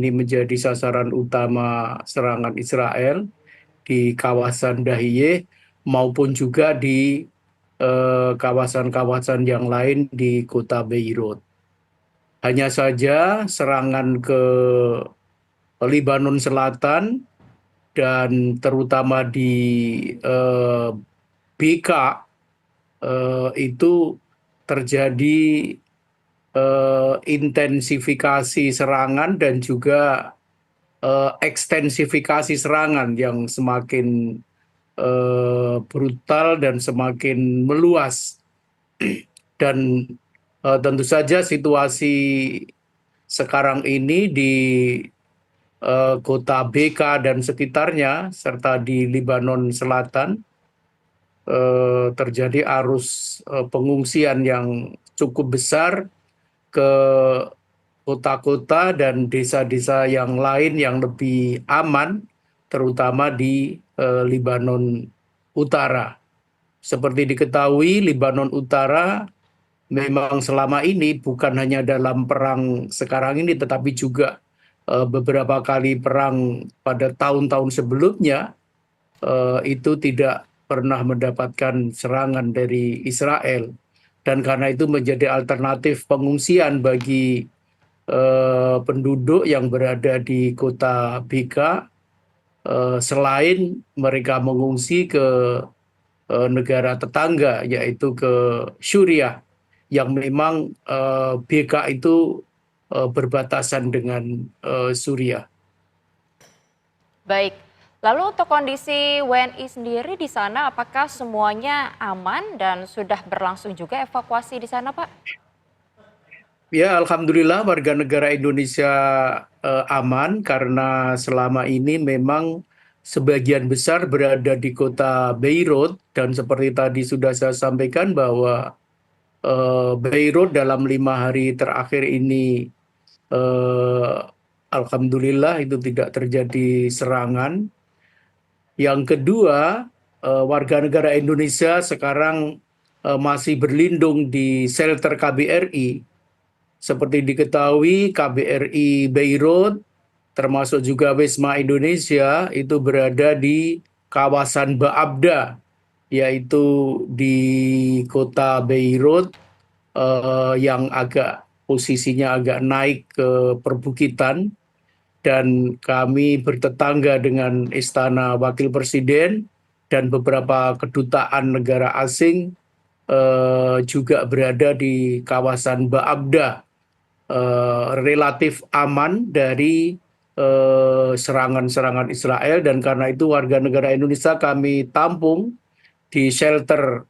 ini menjadi sasaran utama serangan Israel di kawasan Dahiyeh maupun juga di kawasan-kawasan yang lain di kota Beirut. Hanya saja serangan ke Lebanon Selatan dan terutama di eh, BK itu terjadi intensifikasi serangan dan juga ekstensifikasi serangan yang semakin brutal dan semakin meluas. Dan tentu saja situasi sekarang ini di kota BK dan sekitarnya serta di Lebanon Selatan terjadi arus pengungsian yang cukup besar ke kota-kota dan desa-desa yang lain yang lebih aman, terutama di Lebanon Utara. Seperti diketahui, Lebanon Utara memang selama ini bukan hanya dalam perang sekarang ini, tetapi juga beberapa kali perang pada tahun-tahun sebelumnya itu tidak pernah mendapatkan serangan dari Israel. Dan karena itu menjadi alternatif pengungsian bagi penduduk yang berada di kota Bika, selain mereka mengungsi ke negara tetangga, yaitu ke Suriah, yang memang Bika itu berbatasan dengan Suriah. Baik, lalu untuk kondisi WNI sendiri di sana apakah semuanya aman dan sudah berlangsung juga evakuasi di sana, Pak? Ya, alhamdulillah warga negara Indonesia aman karena selama ini memang sebagian besar berada di kota Beirut dan seperti tadi sudah saya sampaikan bahwa Beirut dalam 5 hari terakhir ini eh, alhamdulillah itu tidak terjadi serangan. Yang kedua, warga negara Indonesia sekarang masih berlindung di shelter KBRI. Seperti diketahui, KBRI Beirut, termasuk juga Wisma Indonesia, itu berada di kawasan Baabda, yaitu di kota Beirut yang posisinya agak naik ke perbukitan. Dan kami bertetangga dengan Istana Wakil Presiden dan beberapa kedutaan negara asing juga berada di kawasan Baabda, relatif aman dari serangan-serangan Israel, dan karena itu warga negara Indonesia kami tampung di shelter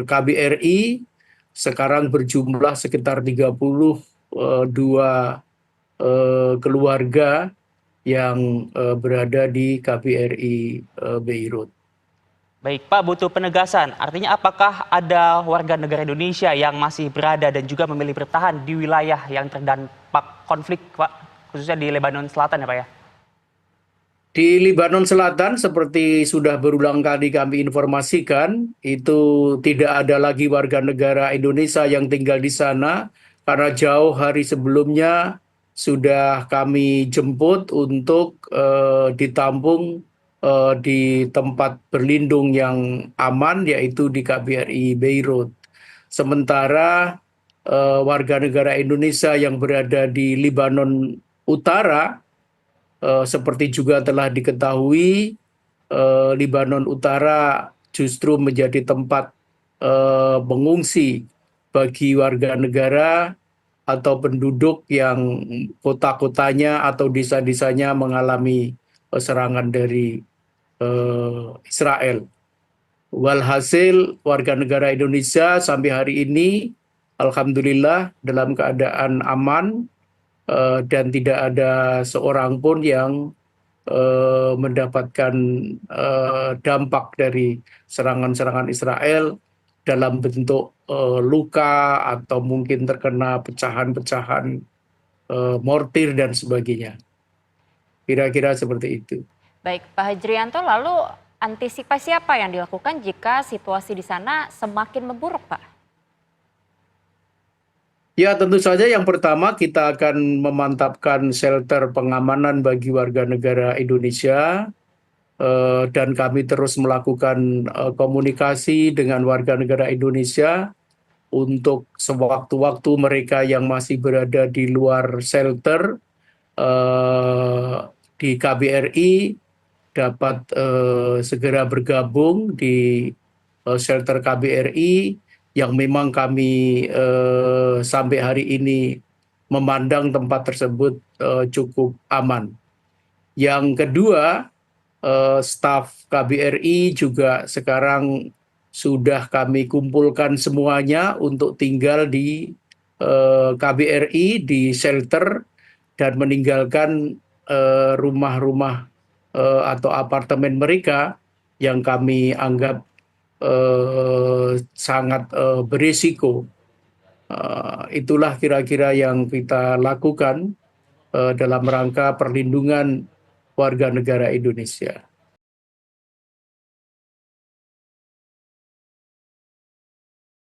KBRI sekarang berjumlah sekitar 32 keluarga yang berada di KBRI Beirut. Baik, Pak, butuh penegasan. Artinya apakah ada warga negara Indonesia yang masih berada dan juga memilih bertahan di wilayah yang terdampak konflik, Pak? Khususnya di Lebanon Selatan ya, Pak ya? Di Lebanon Selatan, seperti sudah berulang kali kami informasikan, itu tidak ada lagi warga negara Indonesia yang tinggal di sana, karena jauh hari sebelumnya sudah kami jemput untuk ditampung di tempat berlindung yang aman, yaitu di KBRI Beirut. Sementara warga negara Indonesia yang berada di Lebanon Utara, seperti juga telah diketahui, Lebanon Utara justru menjadi tempat mengungsi bagi warga negara atau penduduk yang kota-kotanya atau desa-desanya mengalami serangan dari Israel. Walhasil warga negara Indonesia sampai hari ini alhamdulillah dalam keadaan aman, dan tidak ada seorang pun yang mendapatkan dampak dari serangan-serangan Israel dalam bentuk luka atau mungkin terkena pecahan-pecahan mortir dan sebagainya. Kira-kira seperti itu. Baik, Pak Hajrianto, lalu antisipasi apa yang dilakukan jika situasi di sana semakin memburuk, Pak? Ya, tentu saja yang pertama kita akan memantapkan shelter pengamanan bagi warga negara Indonesia, dan kami terus melakukan komunikasi dengan warga negara Indonesia untuk sewaktu-waktu mereka yang masih berada di luar shelter eh, di KBRI dapat segera bergabung di shelter KBRI yang memang kami sampai hari ini memandang tempat tersebut cukup aman. Yang kedua, staf KBRI juga sekarang sudah kami kumpulkan semuanya untuk tinggal di KBRI di shelter dan meninggalkan rumah-rumah atau apartemen mereka yang kami anggap sangat berisiko. Itulah kira-kira yang kita lakukan dalam rangka perlindungan warga negara Indonesia.